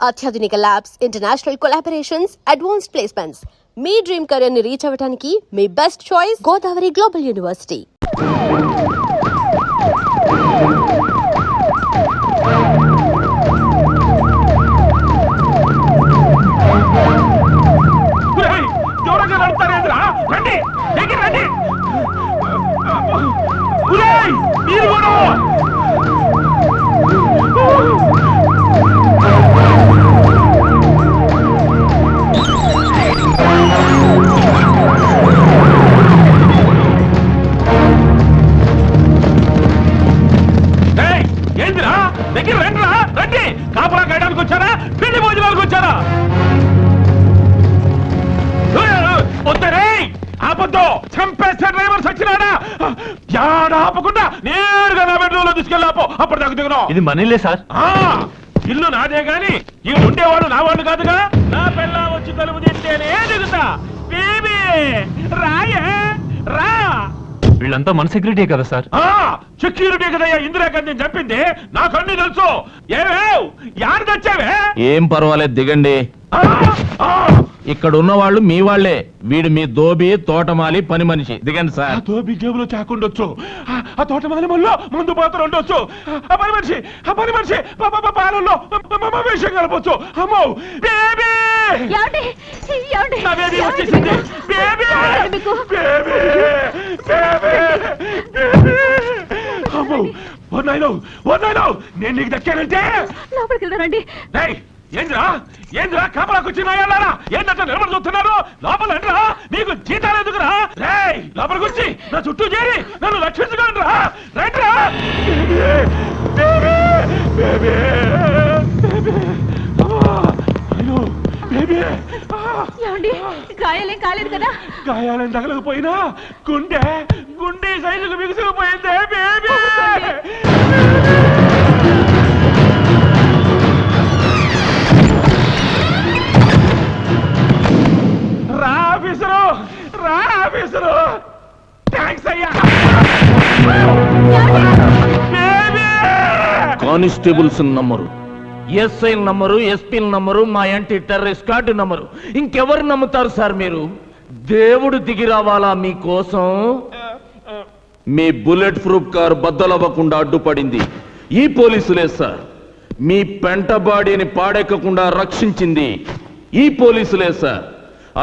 అత్యాధునిక labs, international collaborations, advanced placements. మీ dream career ని రీచ్ అవ్వడానికి మీ best choice Godavari global university. కాపలా కాయడానికి వచ్చారా, పెళ్లి భోజనాలకు వచ్చారా? వద్దరే, ఆపద్దు, చంపేస్తే డ్రైవర్ సచ్చినాడా? యాడ ఆపకుండా నేరుగా నా బెడ్రూమ్ లో తీసుకెళ్ళి ఆపో, అప్పుడు నాకు దిగును. ఇది మనీలే సార్. ఇల్లు నాదే గాని ఈ ఉండేవాడు నా వాడు కాదుగా. నా పిల్ల వచ్చి తలుపు తింటేనే దిగుతా. బేబీ రాయే రా. వీళ్ళంతా మన సెక్యూరిటీ కదా సార్? సెక్యూరిటీ కదయ్యా ఇందిరాగాంధీని చంపింది, నాకు అన్ని తెలుసు. ఏమేవ్ యారు తెచ్చావే? ఏం పర్వాలేదు, దిగండి. ఇక్కడ ఉన్న వాళ్ళు మీ వాళ్లే. వీడు మీ దోబి, తోటమాలి, పని మనిషి. దిగండి సార్. దోబి జేబులో చాకుండొచ్చు, ఆ తోటమాలి మళ్ళీ మందు పాత్ర ఉండొచ్చు, ఆ పని మనిషి పాలల్లో విషయం కలపొచ్చు. అమ్మో బేబీ, నా బేబీ వచ్చేసింది. బేబీ అమ్మో, నేను నీకు దక్కానంటే లోపలికి వెళ్ళరండి. ఏంద్రా కాపలాకు వచ్చినాయారా? ఏంటంటే నిలబడి చూస్తున్నారు? లోపల రండిరా, నీకు జీతాలు ఎందుకురా? లోపలికి వచ్చి నా చుట్టూ చేరి నన్ను రక్షించుకోండిరా. రండిరా. గాయాలేం కాలేదు కదా? గాయాలేం తగలకపోయినా గుండె సైజుకు బిగుసుకుపోయిందే బేబీ. రాఫీసరు థ్యాంక్స్ అయ్యా. Constables number, SI number, SP number, మా యాంటీ టెర్రరిస్ట్ కార్డు నంబరు. ఇంకెవరు నమ్ముతారు సార్ మీరు? దేవుడు దిగి రావాలా మీకోసం? మీ బుల్లెట్ ప్రూఫ్ కారు బద్దలవ్వకుండా అడ్డుపడింది ఈ పోలీసులే సార్. మీ పెంట బాడీని పాడెక్కకుండా రక్షించింది ఈ పోలీసులే సార్.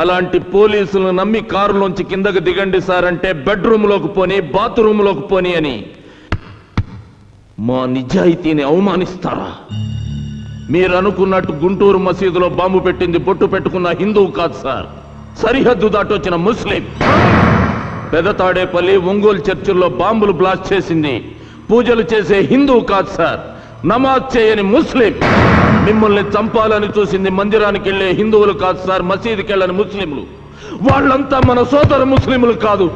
అలాంటి పోలీసులను నమ్మి కారులోంచి కిందకు దిగండి సార్ అంటే బెడ్రూమ్ లోకి పోని, బాత్రూమ్ లోకి పోని అని మా నిజాయితీని అవమానిస్తారా? మీరు అనుకున్నట్టు గుంటూరు మసీదులో బాంబు పెట్టింది బొట్టు పెట్టుకున్న హిందువు కాదు సార్, సరిహద్దు దాటొచ్చిన ముస్లిం. పెదతాడేపల్లి, ఒంగోలు చర్చిల్లో బాంబులు బ్లాస్ట్ చేసింది పూజలు చేసే హిందువు కాదు సార్, నమాజ్ చేయని ముస్లిం. మిమ్మల్ని చంపాలని చూసింది మందిరానికి వెళ్లే హిందువులు కాదు సార్, మసీదుకి వెళ్ళని ముస్లింలు. వాళ్ళంతా మన సోదర ముస్లింలు కాదు,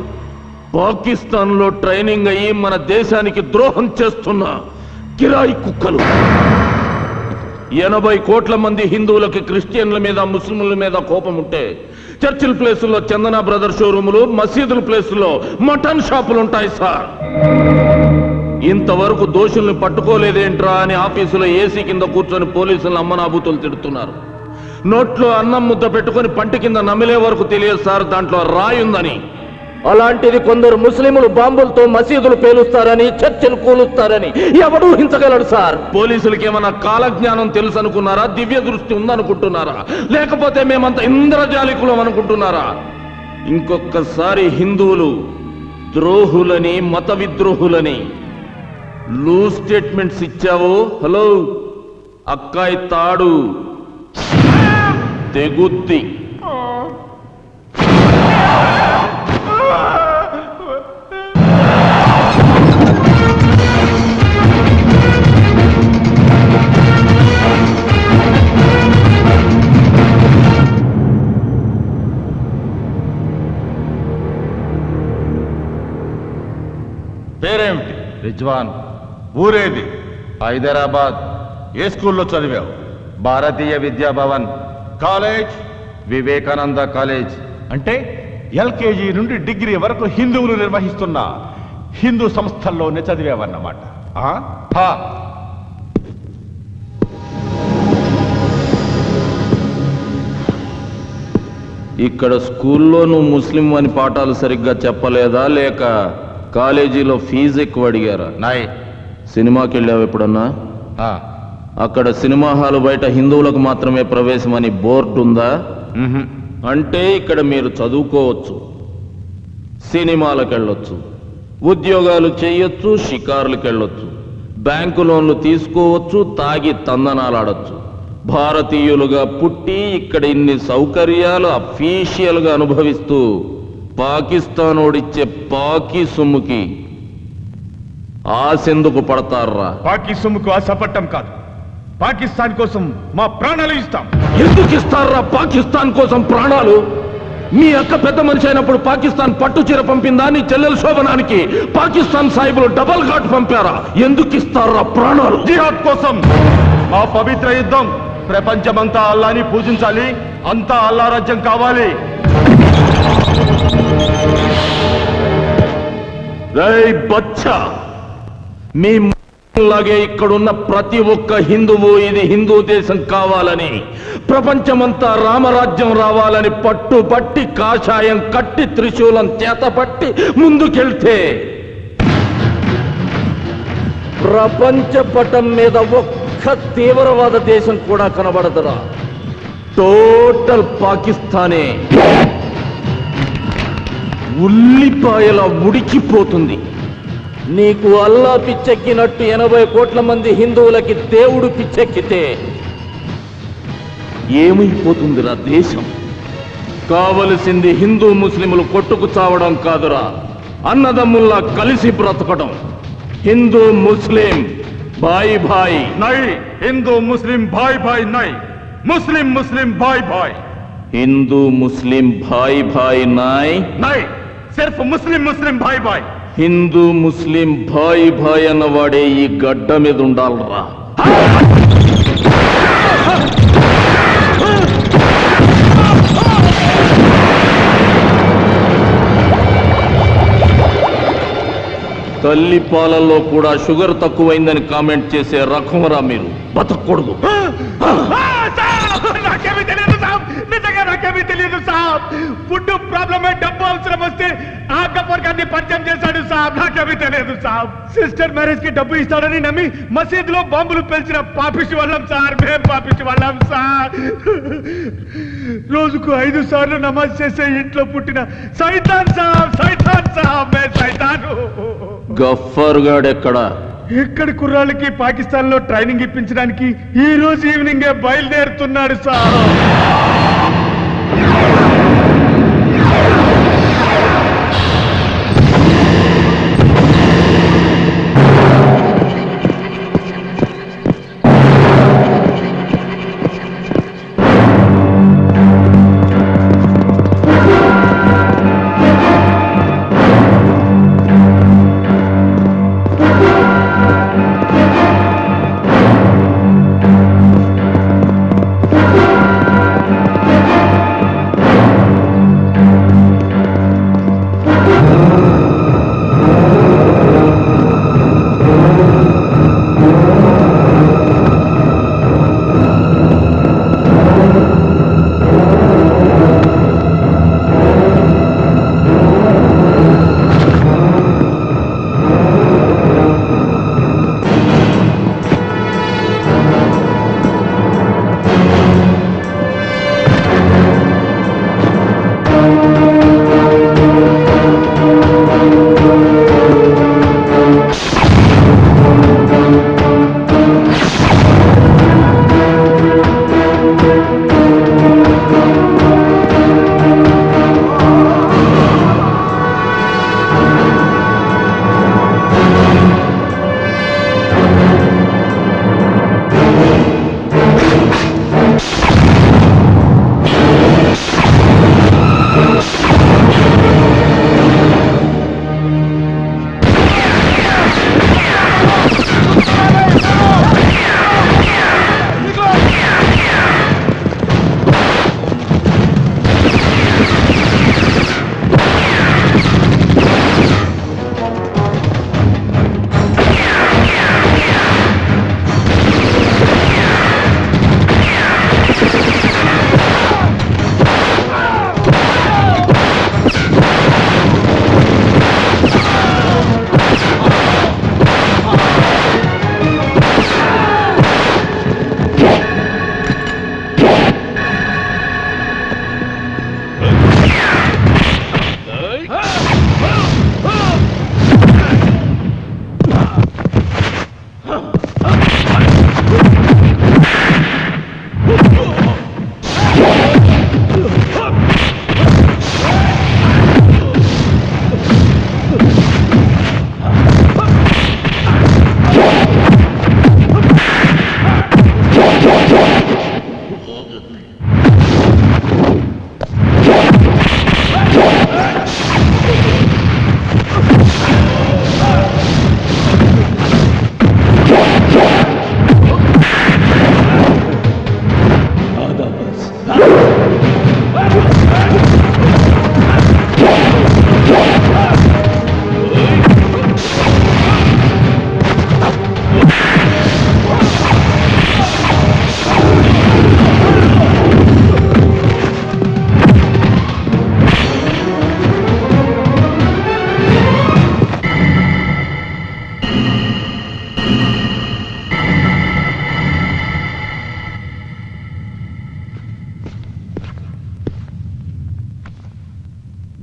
పాకిస్తాన్ లో ట్రైనింగ్ అయ్యి మన దేశానికి ద్రోహం చేస్తున్న కిరాయి కుక్కలు. 80 కోట్ల మంది హిందువులకి క్రిస్టియన్ల మీద, ముస్లింల మీద కోపం ఉంటే చర్చిల్ ప్లేసుల్లో చందన బ్రదర్ షోరూములు, మసీదుల ప్లేసుల్లో మటన్ షాపులు ఉంటాయి సార్. ఇంతవరకు దోషుల్ని పట్టుకోలేదేంట్రా అని ఆఫీసులో ఏసీ కింద కూర్చొని పోలీసులను అమ్మనాబూతులు తిడుతున్నారు. నోట్లో అన్నం ముద్ద పెట్టుకుని పంటి కింద నమిలే వరకు తెలియదు సార్ దాంట్లో రాయుందని. అలాంటిది కొందరు ముస్లింలు బాంబులతో మసీదులు పేలుస్తారని, చర్చలు కూలుస్తారని ఎవడూ హించగలడు సార్. పోలీసులకి ఏమన్నా కాలజ్ఞానం తెలుసు అనుకున్నారా? దివ్య దృష్టి ఉందనుకుంటున్నారా? లేకపోతే మేమంతా ఇంద్రజాలికులం అనుకుంటున్నారా? ఇంకొకసారి హిందువులు ద్రోహులని, మత విద్రోహులని లూజ్ స్టేట్మెంట్స్ ఇచ్చావు, హలో అక్కాయి తాడు తెగుద్ది. పేరేమిటి? రిజ్వాన్. ఊరేది? హైదరాబాద్. ఏ స్కూల్లో చదివావు? భారతీయ విద్యాభవన్. కాలేజ్? వివేకానంద కాలేజ్. అంటే ఎల్కేజీ నుండి డిగ్రీ వరకు హిందువులు నిర్వహిస్తున్న హిందూ సంస్థల్లోనే చదివావన్నమాట. ఇక్కడ స్కూల్లో నువ్వు ముస్లిం అని పాఠాలు సరిగ్గా చెప్పలేదా లేక కాలేజీలో ఫీజు ఎక్కువ అడిగారా? నాయ్ సినిమాకి వెళ్ళావు ఎప్పుడన్నా? ఆ, అక్కడ సినిమా హాలు బయట హిందువులకు మాత్రమే ప్రవేశం అని బోర్డు ఉందా? మ్హూ. అంటే ఇక్కడ మీరు చదువుకోవచ్చు, సినిమాలకు వెళ్ళొచ్చు, ఉద్యోగాలు చేయొచ్చు, షికారులకు వెళ్ళొచ్చు, బ్యాంకు లోన్లు తీసుకోవచ్చు, తాగి తందనాలాడొచ్చు. భారతీయులుగా పుట్టి ఇక్కడ ఇన్ని సౌకర్యాలు అఫీషియల్గా అనుభవిస్తూ పాకిస్తాన్ ఓడిచ్చే పాకి సొమ్ముకి ఆశెందుకు పడతారా? పాకి సొమ్ముకు ఆశపట్టం కాదు, పాకిస్తాన్ కోసం మా ప్రాణాలు ఇస్తాం. ఎందుకు ఇస్తారా పాకిస్తాన్ కోసం ప్రాణాలు? మీ అక్క పెద్ద మనిషి అయినప్పుడు పాకిస్తాన్ పట్టు చీర పంపిందా? నీ చెల్లెల శోభనానికి పాకిస్తాన్ సాహిబులు డబల్ ఘాట్ పంపారా? ఎందుకు ఇస్తారా ప్రాణాలు? జిహాద్ కోసం మా పవిత్ర యుద్ధం. ప్రపంచమంతా అల్లాని పూజించాలి, అంతా అల్లా రాజ్యం కావాలి. రేయ్ బచ్చా, మీ లాగే ఇక్కడున్న ప్రతి ఒక్క హిందువు ఇది హిందూ దేశం కావాలని, ప్రపంచమంతా రామరాజ్యం రావాలని పట్టుబట్టి కాషాయం కట్టి త్రిశూలం చేతపట్టి ముందుకెళ్తే ప్రపంచ పటం మీద ఒక్క తీవ్రవాద దేశం కూడా కనబడదురా. టోటల్ పాకిస్తానే ఉల్లిపాయల ఉడికిపోతుంది. నీకు అల్లా పిచ్చెక్కినట్టు 80 కోట్ల మంది హిందువులకి దేవుడు పిచ్చెక్కితే ఏమైపోతుందిరా దేశం? కావలసింది హిందూ ముస్లింలు కొట్టుకు చావడం కాదురా, అన్నదమ్ముల్లా కలిసి బ్రతకడం. హిందూ ముస్లిం భాయ్ భాయ్ నై హిందూ ముస్లిం భాయ్ భాయ్ నై ముస్లిం ముస్లిం భాయ్ భాయ్ హిందూ ముస్లిం భాయ్ భాయ్ నాయ్ నై సిర్ఫ్ ముస్లిం ముస్లిం భాయ్ భాయ్. హిందూ ముస్లిం భాయ్ భాయ్ అన్నవాడే ఈ గడ్డ మీద ఉండాలరా. తల్లి పాలల్లో కూడా షుగర్ తక్కువైందని కామెంట్ చేసే రకమరా మీరు. బతకూడదు. నాకేమీ తెలియదు సాబ్, నిజంగా నాకేమీ తెలియదు సాబ్. ఫుడ్ ప్రాబ్లమే, డబ్బు అవసరం వస్తే ఆ గబ్బర్ గారిని పరిచయం చేశాడు సాబ్. నాకేమీ తెలియదు సాబ్. సిస్టర్ మ్యారేజ్ కి డబ్బు ఇస్తాడని నమ్మి మసీదులో బాంబులు పేల్చిన పాపిష్టి వాళ్ళం సార్. మేం పాపిష్టి వాళ్ళం సార్. రోజుకు 5 సార్లు నమాజ్ చేసే ఇంట్లో పుట్టిన సైతాన్ సాబ్. సైతాన్ సాబ్, మే సైతాను. గఫ్ఫర్ గాడెక్కడా? ఇక్కడి కుర్రాళ్ళకి పాకిస్తాన్ లో ట్రైనింగ్ ఇప్పించడానికి ఈ రోజు ఈవినింగ్ బయలుదేరుతున్నాడు సార్.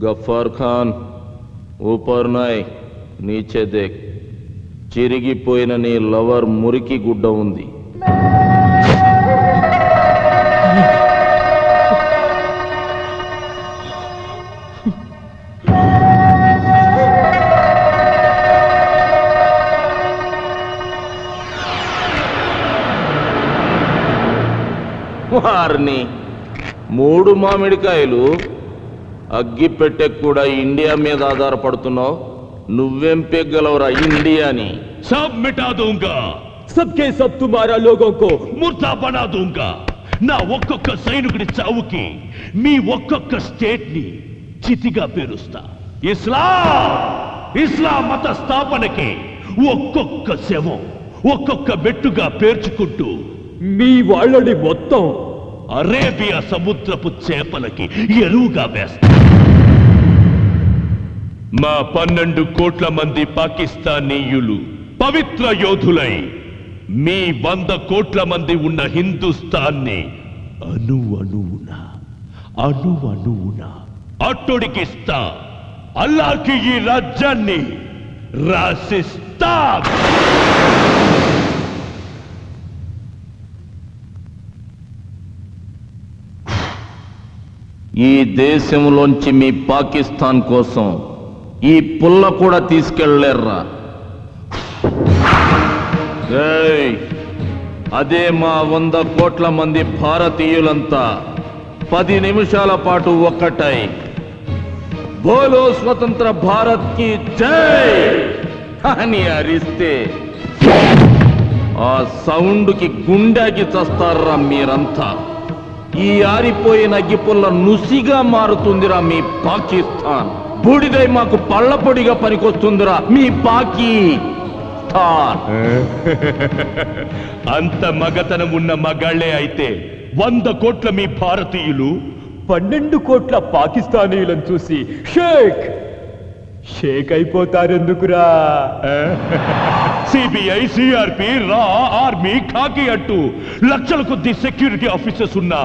గఫార్ ఖాన్ ఊపర్ నాయ్ నీచే దేక్ చిరిగిపోయిన నీ లవర్ మురికి గుడ్డ ఉంది. వారిని 3 మామిడికాయలు అగ్గి పెట్టే కూడా ఇండియా మీద ఆధారపడుతున్నావు. నువ్వేం పెగ్గలవరా ఇండియాని? सब मिटा दूंगा, सबके सब तुम्हारा लोगों को मुर्दा बना दूंगा. నా ఒక్కొక్క సైనికుడి చావుకి మీ ఒక్కొక్క స్టేట్ ని చితిగా పేరుస్తా. ఇస్లాం మత స్థాపనకి ఒక్కొక్క శవం ఒక్కొక్క మెట్టుగా పేర్చుకుంటూ మీ వాళ్ళని మొత్తం అరేబియా సముద్రపు చేపలకి ఎరువుగా వేస్తా. మా 12 కోట్ల మంది పాకిస్తానీయులు పవిత్ర యోధులై మీ 100 కోట్ల మంది ఉన్న హిందుస్థాన్ని అణువణువున అట్టొడికిస్తా. అల్లాహ్కి ఈ రాజ్యాన్ని రాసిస్తా. ఈ దేశంలోంచి మీ పాకిస్తాన్ కోసం ఈ పుల్ల కూడా తీసుకెళ్లేర్రా. అదే మా 100 కోట్ల మంది భారతీయులంతా 10 నిమిషాల పాటు ఒక్కటై బోలో స్వతంత్ర భారత్ కి జై అని అరిస్తే ఆ సౌండ్ కి గుండెకి చస్తారా మీరంతా. ఈ ఆరిపోయిన అగ్గిపుల్ల నుసిగా మారుతుందిరా మీ పాకిస్తాన్. బూడిదై మాకు పళ్ళపొడిగా పనికొస్తుందిరా మీ పాకిస్తాన్. అంత మగతనం ఉన్న మగాళ్లే అయితే 100 కోట్ల మీ భారతీయులు 12 కోట్ల పాకిస్తానీయులను చూసి షేక్ అయిపోతారెందుకురా? సిబిఐ, సిఆర్పి, రా, ఆర్మీ, ఖాకీ అంటూ లక్షల కొద్ది సెక్యూరిటీ ఆఫీసర్స్ ఉన్నా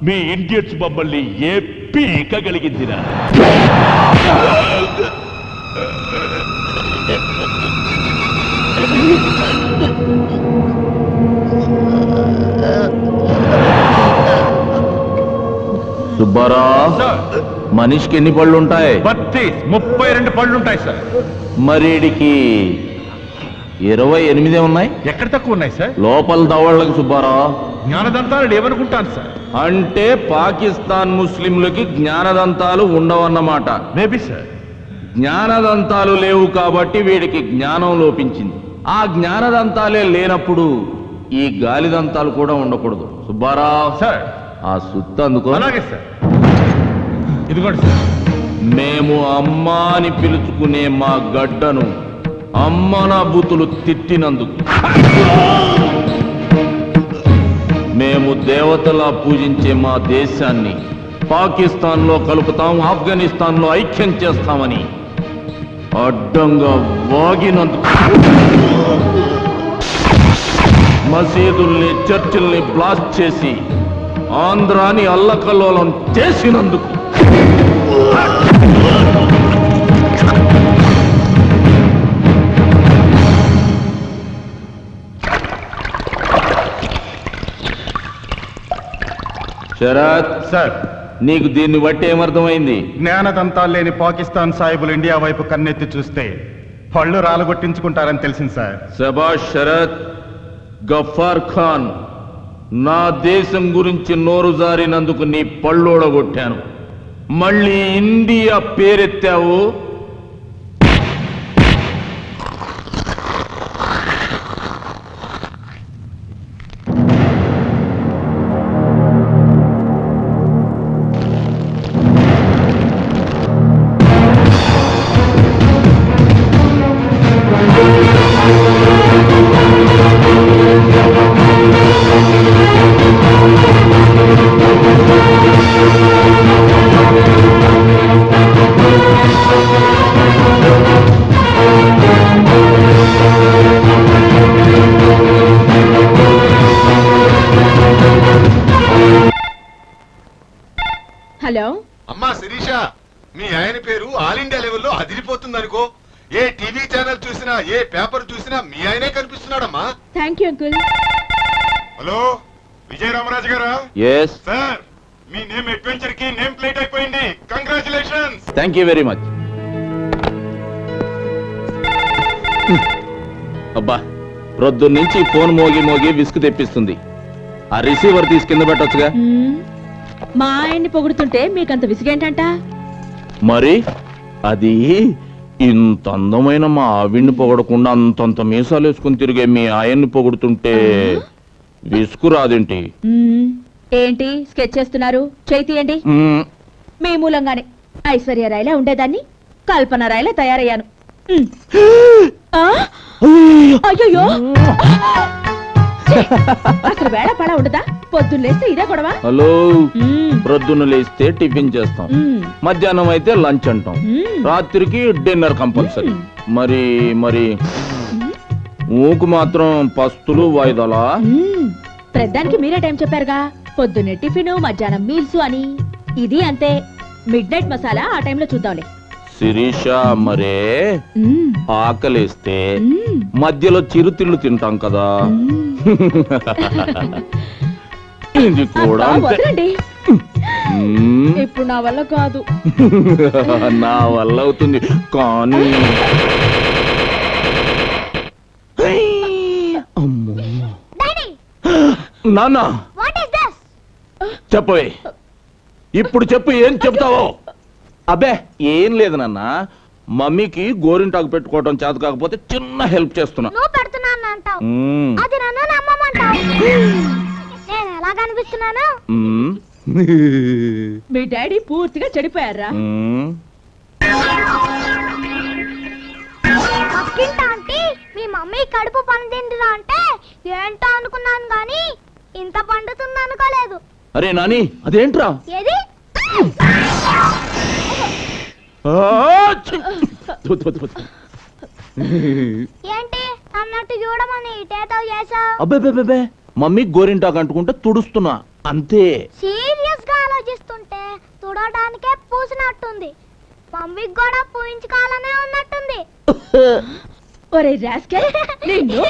మీ ఇండియన్స్ మమ్మల్ని ఏ పీకగలిగిందిరా? సుబ్బారా, మనిషికి ఎన్ని పళ్ళు ఉంటాయి? 32 పళ్ళు ఉంటాయి సార్. మరీడికి 28 ఉన్నాయి. ఎక్కడ తక్కువ ఉన్నాయి సార్? లోపల దవళ్ళకి సుబ్బారా జ్ఞానదంతాలు లేవనుకుంటాను సార్. అంటే పాకిస్తాన్ ముస్లింలకి జ్ఞానదంతాలు ఉండవన్నమాట. Maybe sir. జ్ఞానదంతాలు లేవు కాబట్టి వీడికి జ్ఞానం లోపించింది. ఆ జ్ఞానదంతాలే లేనప్పుడు ఈ గాలిదంతాలు కూడా ఉండకూడదు. సుబ్బారావు సార్. ఆ సుత్తు అందుకో. అలాగే సార్. ఇదిగోండి సార్. మేము అమ్మా అని పిలుచుకునే మా గడ్డను అమ్మన బూతులు తిట్టినందుకు మేము దేవతలా పూజించే మా దేశాన్ని పాకిస్తాన్లో కలుపుతాం, ఆఫ్ఘనిస్తాన్లో ఐక్యం చేస్తామని అడ్డంగా వాగినందుకు, మసీదుల్ని చర్చిల్ని బ్లాస్ట్ చేసి ఆంధ్రాని అల్లకల్లోలం చేసినందుకు, శరత్ సార్. నీకు దీన్ని బట్టి ఏమర్థమైంది? జ్ఞానదంతాలు లేని పాకిస్తాన్ సాహిబులు ఇండియా వైపు కన్నెత్తి చూస్తే పళ్ళు రాలగొట్టించుకుంటారని తెలిసింది సార్. శబాష్ శరత్. గఫార్ ఖాన్, నా దేశం గురించి నోరు జారినందుకు నీ పళ్ళోడగొట్టాను. మళ్ళీ ఇండియా పేరెత్తావు, హలో అమ్మా శిరీష, మీ ఆయన పేరు ఆల్ ఇండియా లెవెల్లో అదిరిపోతుంది అనుకో. ఏ టీవీ ఛానల్ చూసినా, ఏ పేపర్ చూసినా మీ ఆయనే కనిపిస్తున్నాడమ్మా. Thank you uncle. Hello, Vijaya Ramaraju గారా? ఎస్, సార్, మీ నేమ్ అడ్వెంచర్ కి నేమ్ ప్లేట్ అయిపోయింది. Congratulations. Thank you very much. అబ్బా, ప్రొద్దున్నుంచి ఫోన్ మోగి మోగి విసుగు తెప్పిస్తుంది. ఆ రిసీవర్ తీసి కింద పెట్టొచ్చుగా. మా ఆయన్ని పొగుడుతుంటే మీకంత విసిగేంటంట? మరి అది ఇంత అందమైన మా ఆవిడ్ని పొగడకుండా అంతంత మీసాలు వేసుకుని తిరిగే మీ ఆయన్ని పొగుడుతుంటే విసుగు రాదేంటి? ఏంటి స్కెచ్ చేస్తున్నారు? చేయి తీయండి. మీ మూలంగానే ఐశ్వర్య రాయలా ఉండేదాన్ని కల్పన రాయలా తయారయ్యాను. అయ్యో, అసలు వేళ పడా ఉండదా? పొద్దున్న లేస్తే ఇదే గొడవ. హలో, ప్రొద్దున లేస్తే టిఫిన్ చేస్తాం, మధ్యాహ్నం అయితే లంచ్ అంటాం, రాత్రికి డిన్నర్ కంపల్సరీ. మరి మరి ఊకు మాత్రం పస్తులు వాయిదాలా? ప్రద్దానికి మీరే టైం చెప్పారుగా, పొద్దున్నే టిఫిన్, మధ్యాహ్నం మీల్స్ అని. ఇది అంతే, మిడ్ నైట్ మసాలా ఆ టైంలో చూద్దాంలే. శిరీష, మరే ఆకలేస్తే మధ్యలో చిరుతిళ్ళు తింటాం కదా, ఇది కూడా అంతే. వదలండి, ఇప్పుడు నా వల్ల కాదు. నా వల్ల అవుతుంది కానీ అమ్మో. నాన్న చెప్పవే, ఇప్పుడు చెప్పు, ఏం చెప్తావో? అబ్బే ఏం లేదు నాన్న, మమ్మీకి గోరింటాకు పెట్టుకోవడం చేత కాకపోతే చిన్న హెల్ప్ చేస్తున్నా. నువ్వు పెడుతున్నాను అంటావు, అది నన్ను నమ్మమంటావు. నేను ఎలా కనిపిస్తున్నాను? మీ డాడీ పూర్తిగా చెడిపోయారా? పక్కింటి ఆంటీ మీ మమ్మీ కడుపు పండిందిరా అంటే ఏంటో అనుకున్నాను గాని ఇంత పండుతుంది అనుకోలేదు. అరే నాని, అదేంట్రా? ఏది? ఏంటి అన్నట్టు చూడమని ఇటేతో చేసావు? అబ్బే, మమ్మీ గోరింటాకు అంటుకుంటే తుడుస్తున్నా అంతే. సీరియస్ గా ఆలోచిస్తుంటే తుడడానికే పూసినట్టుంది. మమ్మీకి కూడా పూయించుకోవాలనే ఉన్నట్టుంది. ఒరే రాస్కెల్, నిన్ను